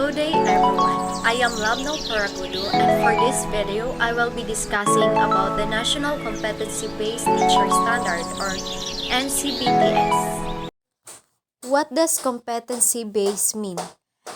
Good day everyone. I am Labno Paragudo and for this video I will be discussing about the National Competency-Based Teacher Standard or NCBTS. What does competency-based mean?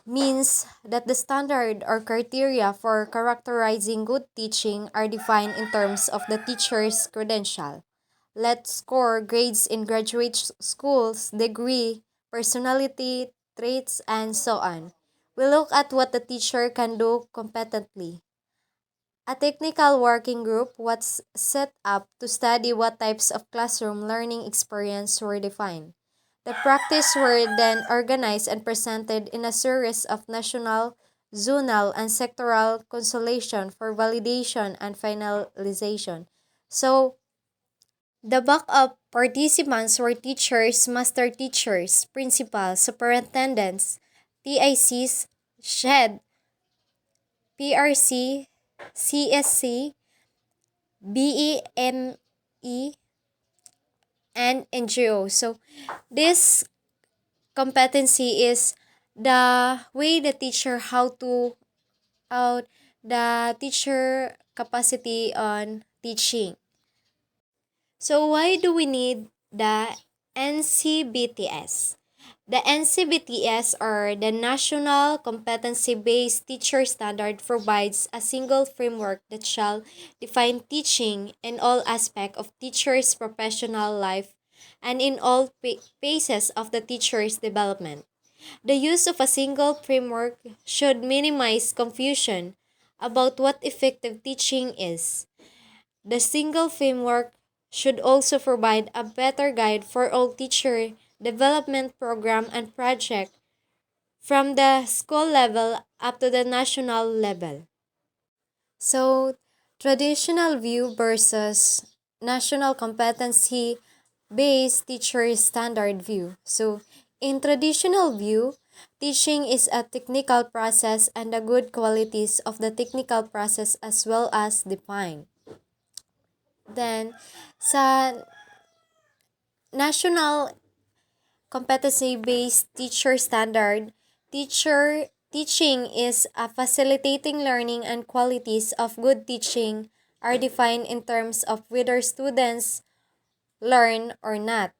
Means that the standard or criteria for characterizing good teaching are defined in terms of the teacher's credential. Let's score grades in graduate schools, degree, personality, traits, and so on. We look at what the teacher can do competently. A technical working group was set up to study what types of classroom learning experience were defined. The practice were then organized and presented in a series of national, zonal, and sectoral consultation for validation and finalization. So, the backup participants were teachers, master teachers, principals, superintendents, TICs, SHED, PRC, CSC, BEME, and NGO. So, this competency is the way the teacher how to out the teacher capacity on teaching. So why do we need the NCBTS? The NCBTS or the National Competency-Based Teacher Standard provides a single framework that shall define teaching in all aspects of teachers' professional life and in all phases of the teacher's development. The use of a single framework should minimize confusion about what effective teaching is. The single framework should also provide a better guide for all teacher development program and project from the school level up to the national level. So, traditional view versus national competency based teacher standard view. So, in traditional view, teaching is a technical process and the good qualities of the technical process as well as defined. Then, sa National Competency-Based Teacher Standard, teaching is a facilitating learning and qualities of good teaching are defined in terms of whether students learn or not.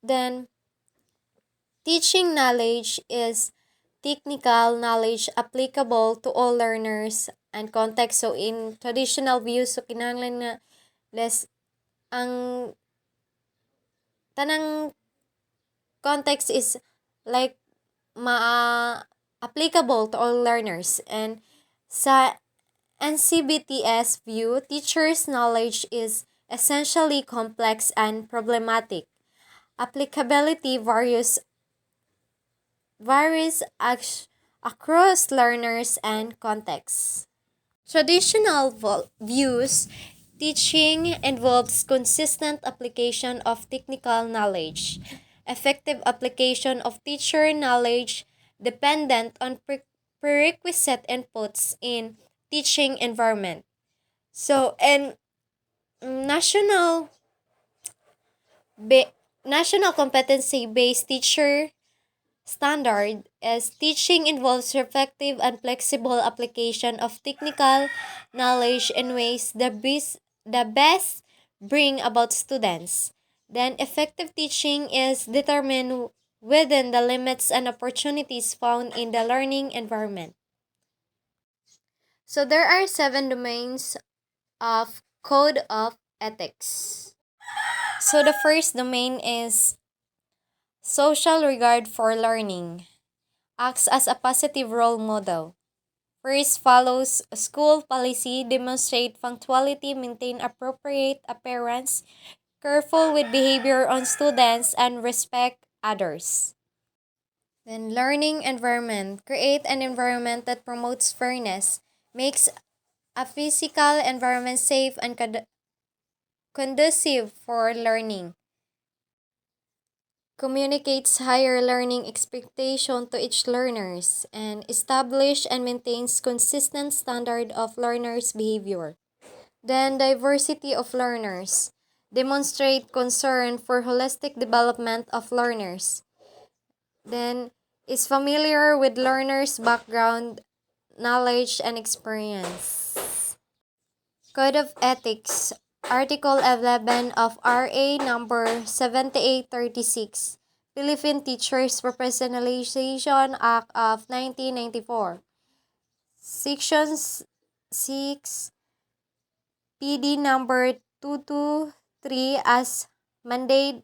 Then, teaching knowledge is technical knowledge applicable to all learners and context. So, in traditional views, so kinahanglan nga less ang tanang context is like applicable to all learners. And sa NCBTS view, teachers' knowledge is essentially complex and problematic. Applicability varies across learners and contexts. Traditional views, teaching involves consistent application of technical knowledge, effective application of teacher knowledge dependent on prerequisite inputs in teaching environment. So, and national national competency-based teacher standard is teaching involves effective and flexible application of technical knowledge in ways the best bring about students. Then effective teaching is determined within the limits and opportunities found in the learning environment. So there are 7 domains of code of ethics. So the first domain is social regard for learning. Acts as a positive role model. First follows school policy, demonstrate punctuality, maintain appropriate appearance, careful with behavior on students, and respect others. Then learning environment. Create an environment that promotes fairness, makes a physical environment safe and conducive for learning. Communicates higher learning expectation to each learners and establish and maintains consistent standard of learners' behavior. Then diversity of learners. Demonstrate concern for holistic development of learners. Then is familiar with learners' background, knowledge, and experience. Code of Ethics, Article 11 of RA number 7836, Philippine Teachers Professionalization Act of 1994. Sections 6, PD number 223 as amended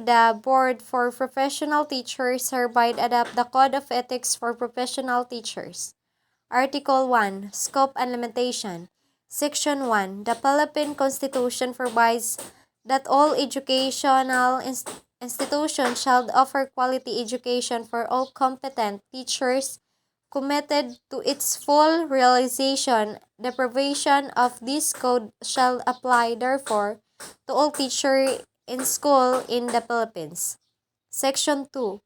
the Board for Professional Teachers hereby adopt the Code of Ethics for Professional Teachers. Article 1, Scope and Limitation. Section 1, the Philippine Constitution provides that all educational institutions shall offer quality education for all competent teachers committed to its full realization. The provision of this code shall apply, therefore, to all teachers in school in the Philippines. Section 2.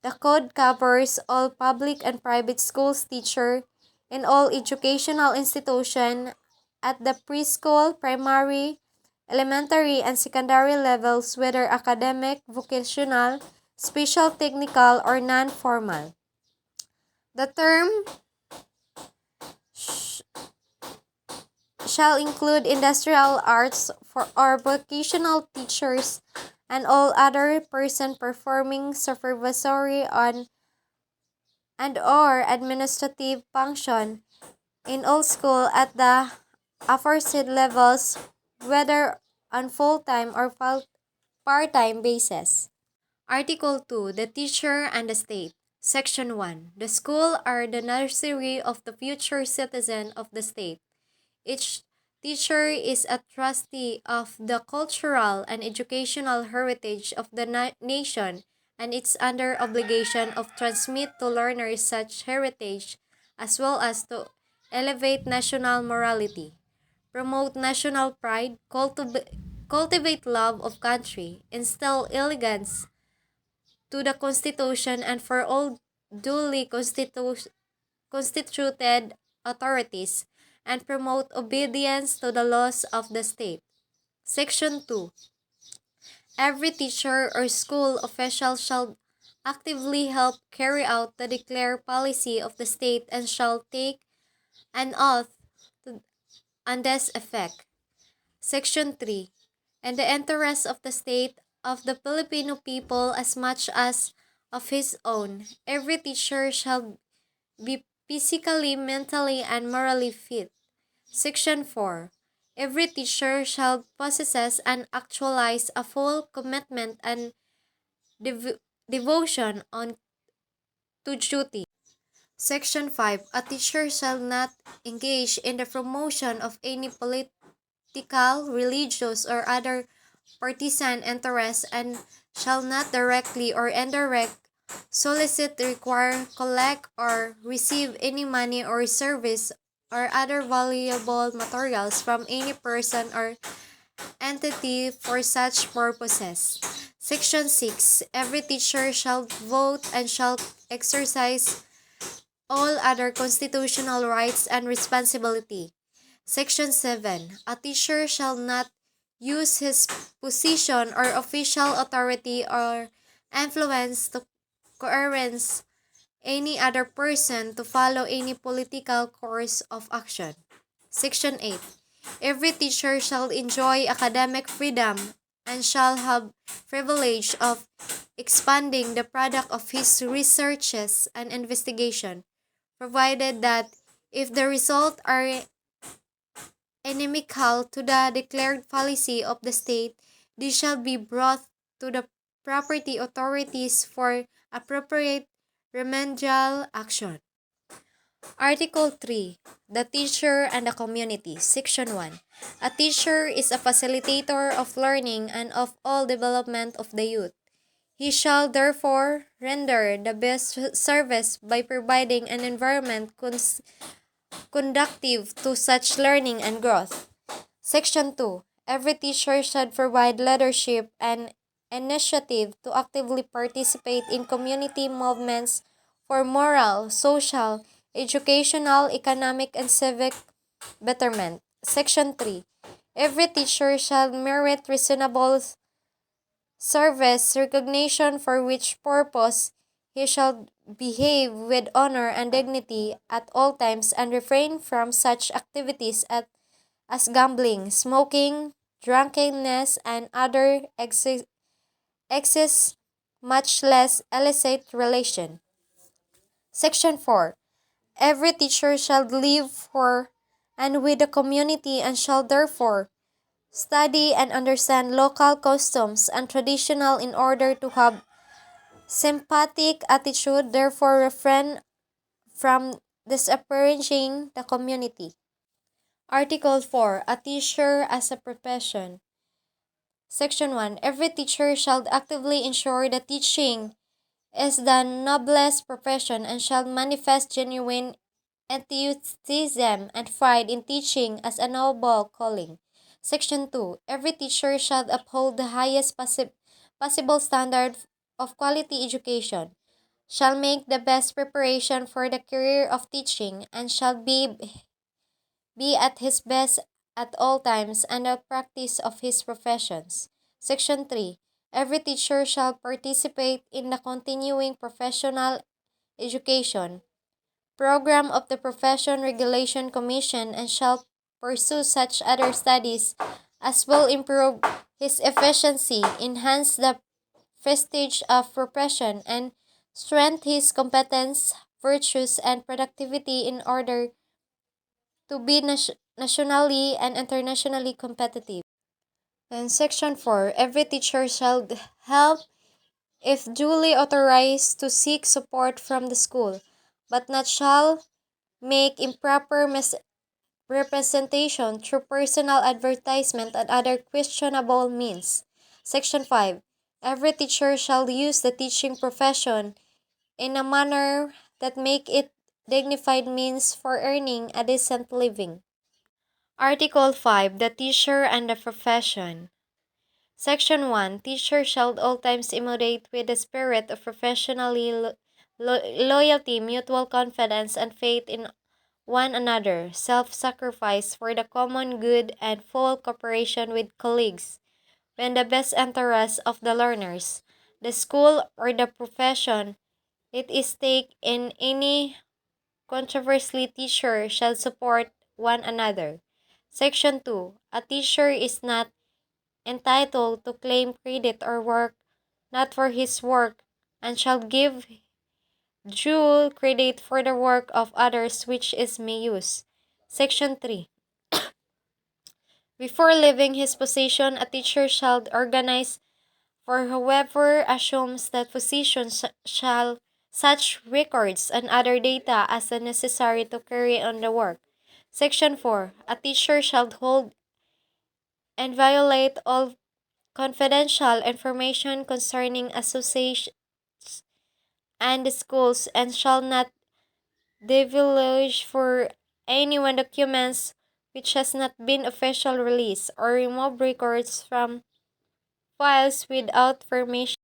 The code covers all public and private schools teachers in all educational institutions at the preschool, primary, elementary, and secondary levels, whether academic, vocational, special technical, or non-formal. The term shall include industrial arts for or vocational teachers and all other person performing supervisory on and or administrative function in all school at the aforesaid levels, whether on full-time or part-time basis. Article 2. The Teacher and the State. Section 1. The school are the nursery of the future citizen of the state. Each teacher is a trustee of the cultural and educational heritage of the nation, and it's under obligation of transmit to learners such heritage as well as to elevate national morality, promote national pride, cultivate love of country, instill elegance to the Constitution and for all duly constituted authorities, and promote obedience to the laws of the state. Section 2. Every teacher or school official shall actively help carry out the declared policy of the state and shall take an oath on this effect. Section 3. In the interest of the state, of the Filipino people as much as of his own, every teacher shall be physically, mentally, and morally fit. Section 4. Every teacher shall possess and actualize a full commitment and devotion to duty. Section 5. A teacher shall not engage in the promotion of any political, religious, or other partisan interests and shall not directly or indirect solicit, require, collect, or receive any money or service or other valuable materials from any person or entity for such purposes. Section 6. Every teacher shall vote and shall exercise all other constitutional rights and responsibility. Section 7. A teacher shall not use his position or official authority or influence to coerce any other person to follow any political course of action. Section 8. Every teacher shall enjoy academic freedom and shall have privilege of expanding the product of his researches and investigation, provided that if the results are inimical to the declared policy of the state, these shall be brought to the property authorities for appropriate remedial action. Article 3. The Teacher and the Community. Section 1. A teacher is a facilitator of learning and of all development of the youth. He shall therefore render the best service by providing an environment conducive to such learning and growth. Section 2. Every teacher should provide leadership and initiative to actively participate in community movements for moral, social, educational, economic, and civic betterment. Section 3. Every teacher shall merit reasonable service recognition for which purpose He shall behave with honor and dignity at all times and refrain from such activities as gambling, smoking, drunkenness, and other excess, much less illicit relation. Section 4. Every teacher shall live for and with the community and shall therefore study and understand local customs and traditional in order to have sympathetic attitude, therefore refrain from disparaging the community. Article 4. A teacher as a profession. Section 1. Every teacher shall actively ensure that teaching is the noblest profession and shall manifest genuine enthusiasm and pride in teaching as a noble calling. Section 2. Every teacher shall uphold the highest possible standard of quality education, shall make the best preparation for the career of teaching, and shall be at his best at all times and the practice of his professions. Section 3. Every teacher shall participate in the continuing professional education program of the Profession Regulation Commission and shall pursue such other studies as will improve his efficiency, enhance the prestige of profession, and strengthen his competence, virtues, and productivity in order to be nationally and internationally competitive. And Section 4. Every teacher shall help, if duly authorized, to seek support from the school, but not shall make improper representation through personal advertisement and other questionable means. Section 5. Every teacher shall use the teaching profession in a manner that make it dignified means for earning a decent living. Article 5. The teacher and the profession. Section 1. Teacher shall at all times emulate with the spirit of professionally loyalty, mutual confidence, and faith in one another, self-sacrifice for the common good, and full cooperation with colleagues when the best interest of the learners, the school, or the profession it is take in any controversy. Teacher shall support one another. Section 2. A teacher is not entitled to claim credit or work not for his work, and shall give due credit for the work of others which is misuse. Section 3. Before leaving his position, a teacher shall organize for whoever assumes that position shall such records and other data as are necessary to carry on the work. Section 4. A teacher shall hold and violate all confidential information concerning associations and the schools and shall not divulge for anyone documents which has not been officially released or remove records from files without permission.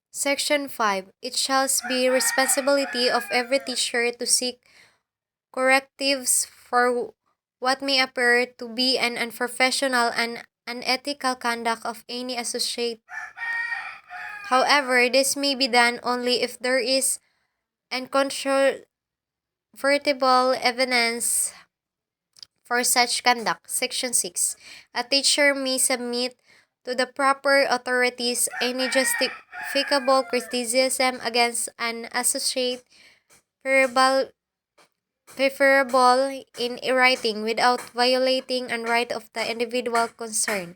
Section 5. It shall be responsibility of every teacher to seek correctives for what may appear to be an unprofessional and unethical conduct of any associate. However, this may be done only if there is incontrovertible evidence for such conduct. Section 6. A teacher may submit to the proper authorities any justificable criticism against an associate preferable in writing without violating a right of the individual concerned.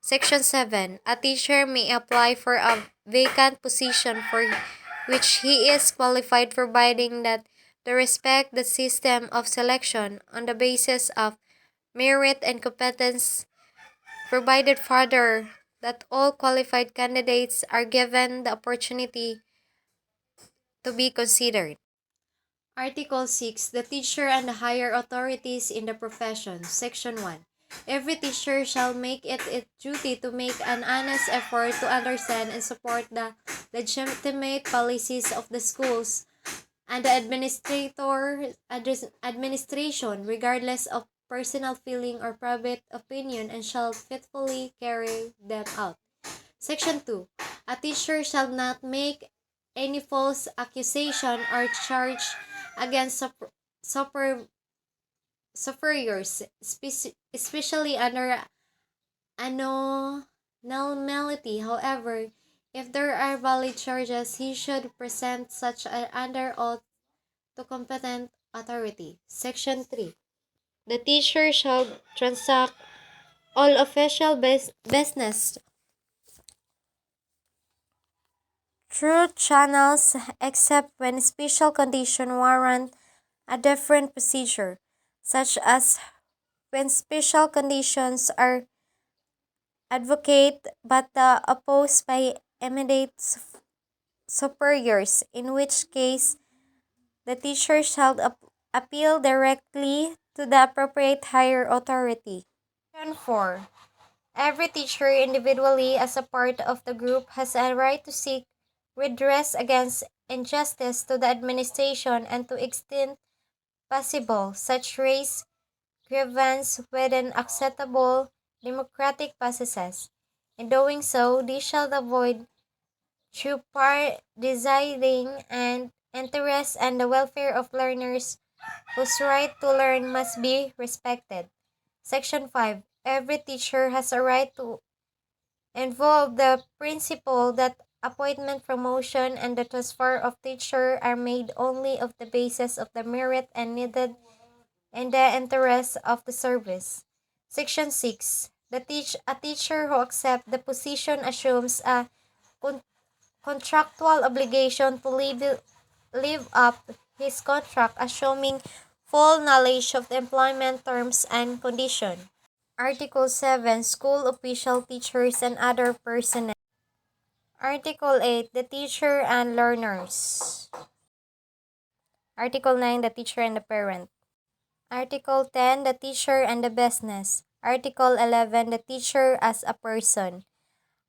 Section 7. A teacher may apply for a vacant position for which he is qualified providing that they respect the system of selection on the basis of merit and competence, provided further that all qualified candidates are given the opportunity to be considered. Article 6. The teacher and the higher authorities in the profession. Section 1. Every teacher shall make it its duty to make an honest effort to understand and support the legitimate policies of the schools and the administration, regardless of personal feeling or private opinion, and shall faithfully carry them out. Section 2. A teacher shall not make any false accusation or charge against super, superiors, especially under anomality. However, if there are valid charges, he should present such under oath to competent authority. Section 3. The teacher shall transact all official business through channels except when special condition warrant a different procedure, such as when special conditions are advocate but opposed by immediate superiors, in which case the teacher shall appeal directly to the appropriate higher authority. Section 4. Every teacher, individually as a part of the group, has a right to seek redress against injustice to the administration and to extent possible such raise grievance within acceptable democratic processes. In doing so, they shall avoid through deciding and interest and the welfare of learners whose right to learn must be respected. Section 5. Every teacher has a right to involve the principle that appointment, promotion, and the transfer of teacher are made only of the basis of the merit and needed in the interest of the service. Section 6. A teacher who accepts the position assumes a con- contractual obligation to live up his contract, assuming full knowledge of the employment terms and conditions. Article 7. School official teachers and other personnel. Article 8. The teacher and learners. Article 9. The teacher and the parent. Article 10. The teacher and the business. Article 11. The teacher as a person.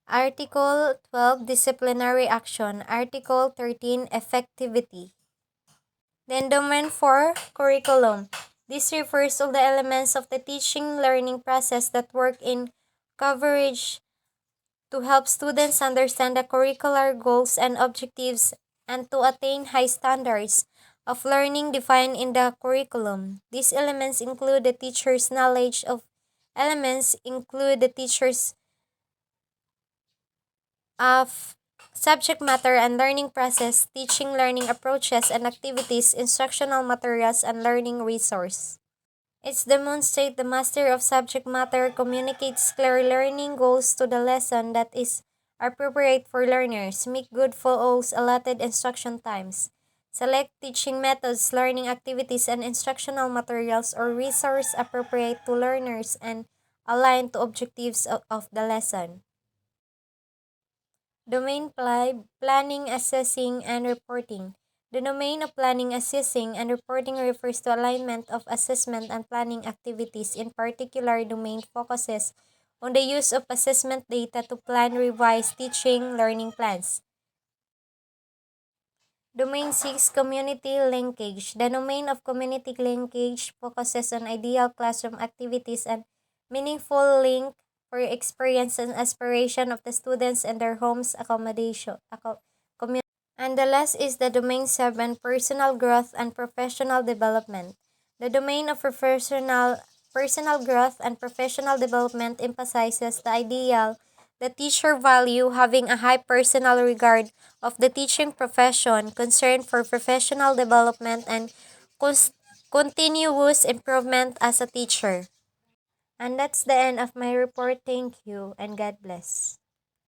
Article 12. Disciplinary action. Article 13. Effectivity. The endowment for curriculum. This refers to the elements of the teaching learning process that work in coverage to help students understand the curricular goals and objectives and to attain high standards of learning defined in the curriculum. These elements include the teacher's knowledge of elements, include the teacher's of subject matter and learning process, teaching learning approaches and activities, instructional materials, and learning resource. It demonstrates the master of subject matter, communicates clear learning goals to the lesson that is appropriate for learners, make good follows allotted instruction times, select teaching methods, learning activities, and instructional materials or resource appropriate to learners and aligned to objectives of the lesson. Planning, assessing, and reporting. The domain of planning, assessing, and reporting refers to alignment of assessment and planning activities. In particular, domain focuses on the use of assessment data to plan revised teaching learning plans. Domain 6. Community linkage. The domain of community linkage focuses on ideal classroom activities and meaningful link for experience and aspiration of the students and their homes accommodation. And the last is the domain 7, personal growth and professional development. The domain of personal growth and professional development emphasizes the ideal the teacher value having a high personal regard of the teaching profession, concern for professional development and cons- continuous improvement as a teacher. And that's the end of my report. Thank you and God bless.